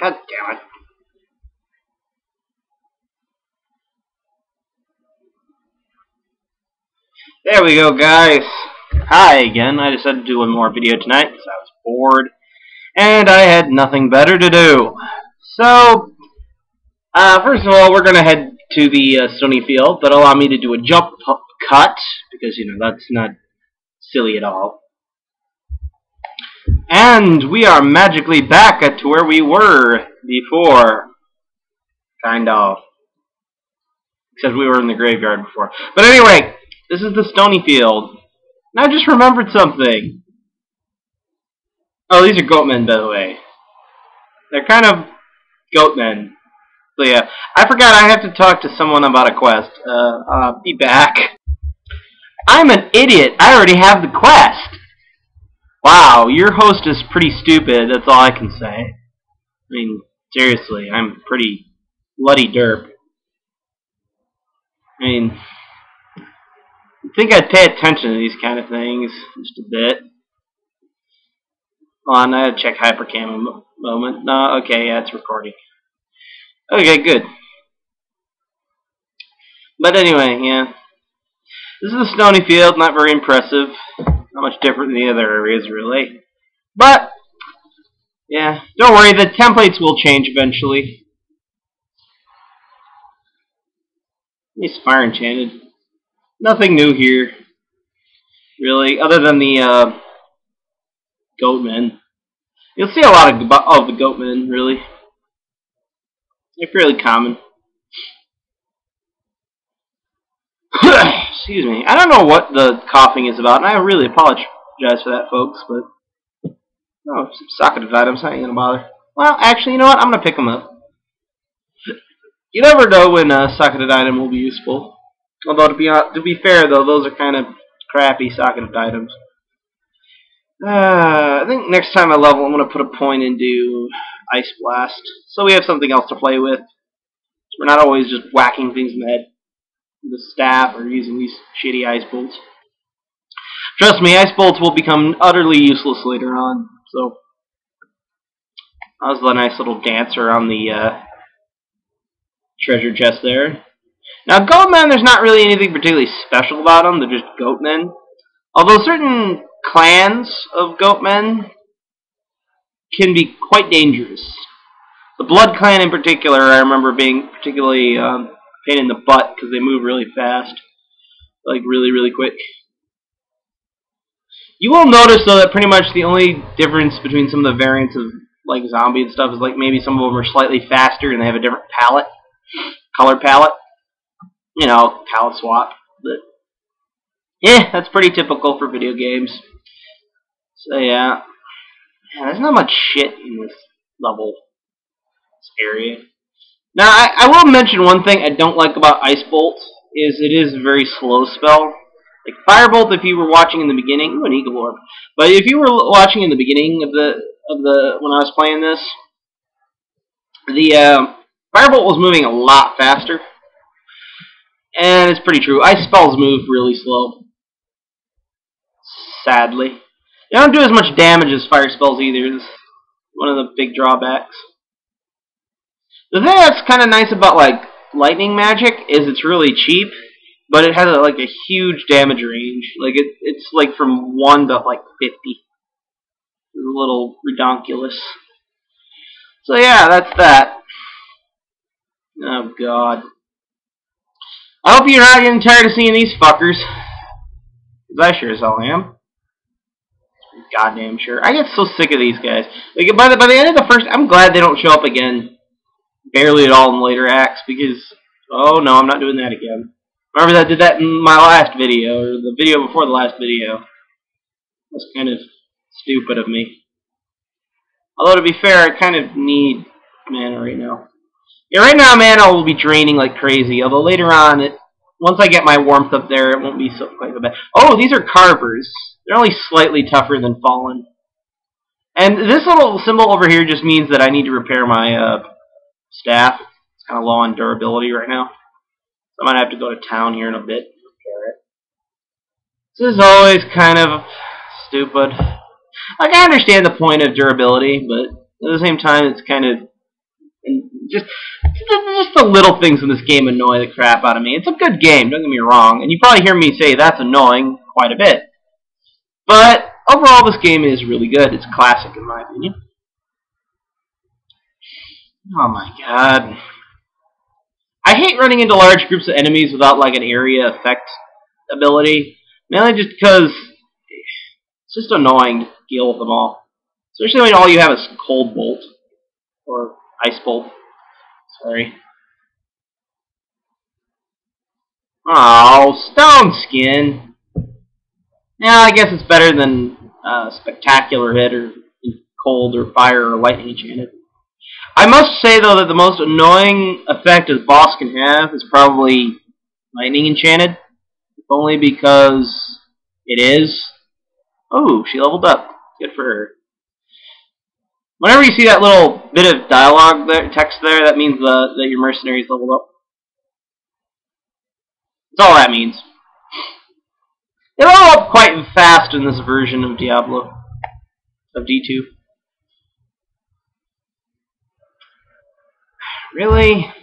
God damn it. There we go, guys. Hi again. I decided to do one more video tonight because I was bored and I had nothing better to do. So, first of all, we're going to head to the stony field. That'll allow me to do a jump cut because, you know, that's not silly at all. And we are magically back at to where we were before. Kind of. Except we were in the graveyard before. But anyway, this is the stony field. And I just remembered something. Oh, these are goatmen, by the way. They're kind of goatmen. So yeah, I forgot I have to talk to someone about a quest. Be back. I'm an idiot. I already have the quest. Wow, your host is pretty stupid. That's all I can say. I mean, seriously, I'm pretty bloody derp. I mean, I think I'd pay attention to these kind of things just a bit. Hold on, I gotta check hypercam a moment. No, okay, yeah, it's recording. Okay, good. But anyway, yeah. This is a stony field, not very impressive. Not much different than the other areas, really. But, yeah, don't worry, the templates will change eventually. It's fire enchanted. Nothing new here, really, other than the goatmen. You'll see a lot of the goatmen, really. They're fairly common. Excuse me. I don't know what the coughing is about, and I really apologize for that, folks, but oh, some socketed items, I ain't gonna bother. Well, actually, you know what? I'm gonna pick them up. You never know when a socketed item will be useful. Although, to be fair, though, those are kind of crappy socketed items. I think next time I level, I'm going to put a point into Ice Blast, so we have something else to play with. So we're not always just whacking things in the head with a staff or using these shitty ice bolts. Trust me, ice bolts will become utterly useless later on. So that was a nice little dance around the treasure chest there. Now, goatmen, there's not really anything particularly special about them. They're just goatmen. Although certain clans of goatmen can be quite dangerous. The Blood Clan in particular, I remember being particularly pain in the butt because they move really fast. Like, really, really quick. You will notice, though, that pretty much the only difference between some of the variants of, like, zombie and stuff is, like, maybe some of them are slightly faster and they have a different palette. Color palette. You know, palette swap. But yeah, that's pretty typical for video games. So yeah. There's not much shit in this level, this area. Now, I will mention one thing I don't like about Ice Bolt, is it is a very slow spell. Like Firebolt, if you were watching in the beginning, ooh, an Eagle Orb. But if you were watching in the beginning of the when I was playing this, the Firebolt was moving a lot faster. And it's pretty true. Ice spells move really slow. Sadly. They don't do as much damage as fire spells either. It's one of the big drawbacks. The thing that's kind of nice about like lightning magic is it's really cheap, but it has like a huge damage range. Like it's like from 1 to like 50. It's a little redonkulous. So yeah, that's that. Oh god. I hope you're not getting tired of seeing these fuckers. Because I sure as hell am. Goddamn sure. I get so sick of these guys. Like by the end of the first, I'm glad they don't show up again. Barely at all in later acts, because oh no, I'm not doing that again. Remember that I did that in my last video, or the video before the last video. That's kind of stupid of me. Although to be fair, I kind of need mana right now. Yeah, right now mana will be draining like crazy. Although later on, once I get my warmth up there, it won't be so quite so bad. Oh, these are carvers. They're only slightly tougher than fallen. And this little symbol over here just means that I need to repair my staff. It's kind of low on durability right now. So I might have to go to town here in a bit and repair it. This is always kind of stupid. Like, I understand the point of durability, but at the same time, it's kind of just the little things in this game annoy the crap out of me. It's a good game, don't get me wrong, and you probably hear me say that's annoying quite a bit. But overall, this game is really good. It's a classic, in my opinion. Oh my god. I hate running into large groups of enemies without like an area effect ability. Mainly just because it's just annoying to deal with them all. Especially when all you have is Cold Bolt. Or Ice Bolt. Sorry. Oh, Stone Skin. Yeah, I guess it's better than Spectacular Hit or Cold or Fire or Lightning Enchanted. I must say, though, that the most annoying effect a boss can have is probably Lightning Enchanted. If only because it is. Oh, she leveled up. Good for her. Whenever you see that little bit of dialogue there, text there, that means that your mercenary's leveled up. That's all that means. They level up quite fast in this version of Diablo. Of D2. Really?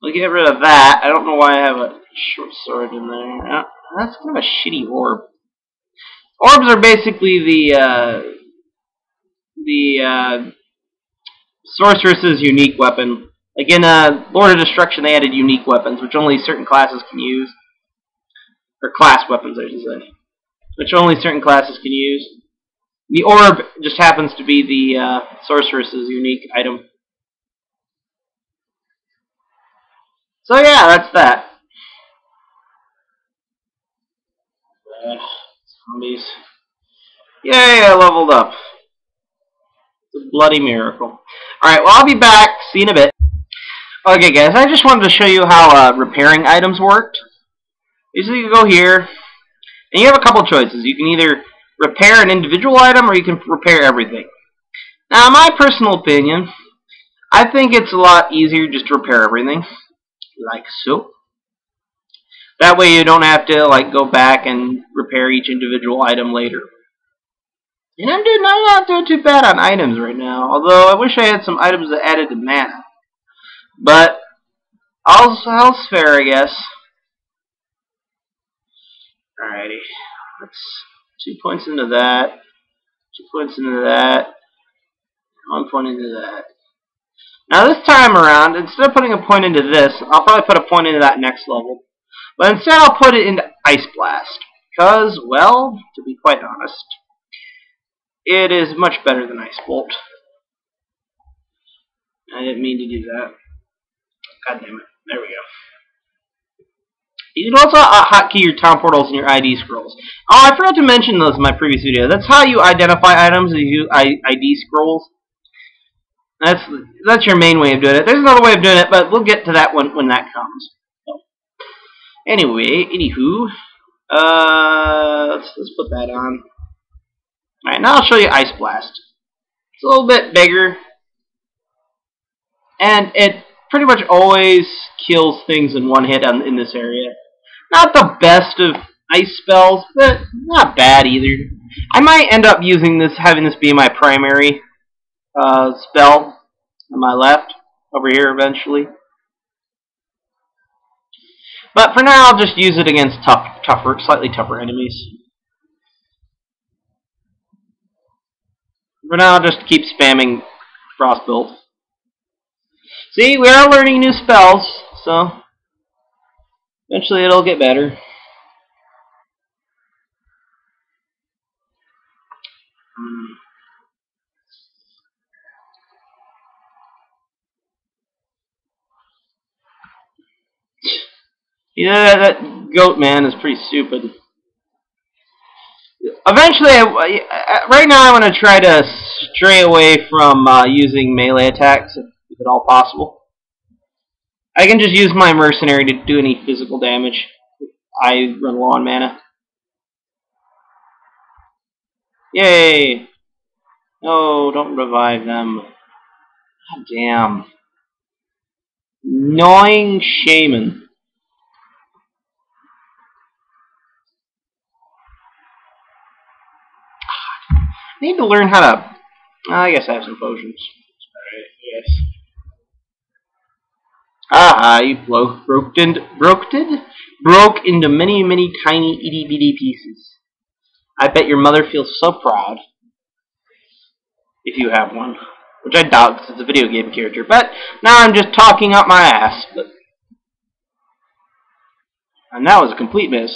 We'll get rid of that. I don't know why I have a short sword in there. That's kind of a shitty orb. Orbs are basically the sorceress's unique weapon. Like in Lord of Destruction, they added unique weapons, which only certain classes can use. Or class weapons, I should say. Which only certain classes can use. The orb just happens to be the sorceress's unique item. So yeah, that's that. Zombies. Yay, I leveled up. It's a bloody miracle. Alright, well I'll be back. See you in a bit. Okay guys, I just wanted to show you how repairing items worked. Basically you go here, and you have a couple choices. You can either repair an individual item, or you can repair everything. Now in my personal opinion, I think it's a lot easier just to repair everything. Like so. That way you don't have to like go back and repair each individual item later. And I'm not doing too bad on items right now, although I wish I had some items that added to mana. But all's fair, I guess. Alrighty. That's 2 points into that. 2 points into that. 1 point into that. Now this time around, instead of putting a point into this, I'll probably put a point into that next level. But instead I'll put it into Ice Blast. Because, well, to be quite honest, it is much better than Ice Bolt. I didn't mean to do that. God damn it. There we go. You can also hotkey your town portals and your ID scrolls. Oh, I forgot to mention those in my previous video. That's how you identify items, you use ID scrolls. That's your main way of doing it. There's another way of doing it, but we'll get to that when that comes. So, anyway, anywho, let's put that on. Alright, now I'll show you Ice Blast. It's a little bit bigger, and it pretty much always kills things in one hit in this area. Not the best of ice spells, but not bad either. I might end up using this, having this be my primary spell on my left, over here eventually. But for now, I'll just use it against slightly tougher enemies. For now, I'll just keep spamming Frostbolt. See, we are learning new spells, so eventually it'll get better. Yeah, that goat man is pretty stupid. Eventually, right now I want to try to stray away from using melee attacks, if at all possible. I can just use my mercenary to do any physical damage. I run low on mana. Yay! No, don't revive them. God damn. Annoying shaman. I need to learn how to... I guess I have some potions. Alright, yes. Ah, you broke into many, many tiny, itty-bitty pieces. I bet your mother feels so proud. If you have one. Which I doubt, because it's a video game character. But now I'm just talking up my ass. And that was a complete miss.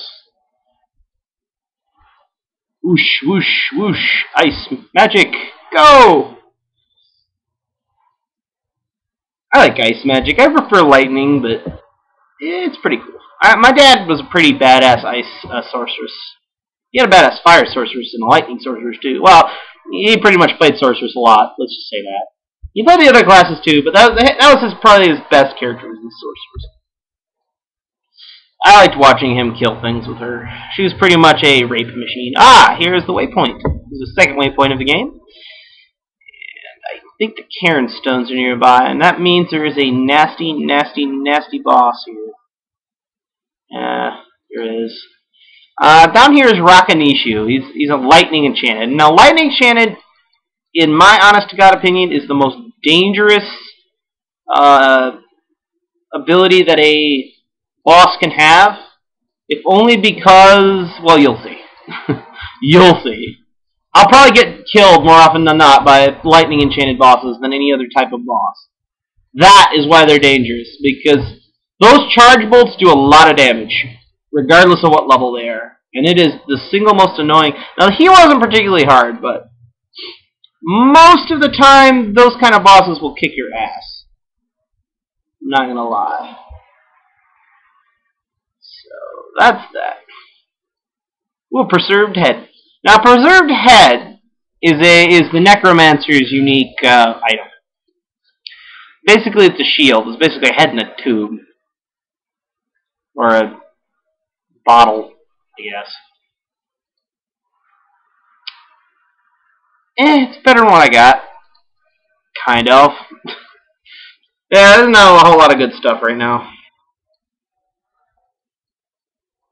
Whoosh, whoosh, whoosh. Ice magic. Go! I like ice magic. I prefer lightning, but it's pretty cool. My dad was a pretty badass ice sorceress. He had a badass fire sorceress and a lightning sorceress too. Well, he pretty much played sorceress a lot. Let's just say that. He played the other classes too, but that was probably his best character was the sorceress. I liked watching him kill things with her. She was pretty much a rape machine. Ah, here's the waypoint. This is the second waypoint of the game. I think the Cairn stones are nearby, and that means there is a nasty, nasty, nasty boss here. Here it is. Down here is Rakanishu. He's a lightning enchanted. Now, lightning enchanted, in my honest to God opinion, is the most dangerous ability that a boss can have. If only because, well, you'll see. You'll see. I'll probably get killed more often than not by lightning enchanted bosses than any other type of boss. That is why they're dangerous, because those charge bolts do a lot of damage, regardless of what level they are. And it is the single most annoying. Now, he wasn't particularly hard, but most of the time, those kind of bosses will kick your ass. I'm not gonna lie. So, that's that. Ooh, preserved head. Now, preserved head is the necromancer's unique item. Basically, it's a shield. It's basically a head in a tube. Or a bottle, I guess. It's better than what I got. Kind of. Yeah, there's not a whole lot of good stuff right now.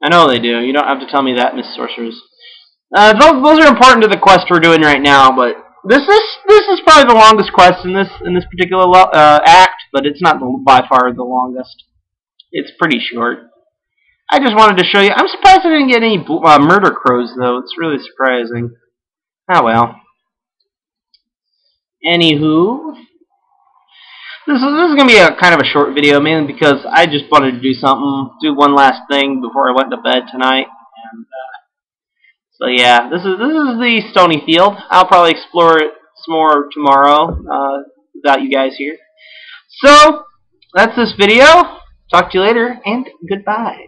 I know they do. You don't have to tell me that, Miss Sorceress. Those are important to the quest we're doing right now, but this is probably the longest quest in this particular act, but it's not by far the longest. It's pretty short. I just wanted to show you. I'm surprised I didn't get any murder crows, though. It's really surprising. Ah, well. Anywho, this is going to be a kind of a short video, mainly because I just wanted to do one last thing before I went to bed tonight. And so yeah, this is the Stony Field. I'll probably explore it some more tomorrow without you guys here. So that's this video. Talk to you later, and goodbye.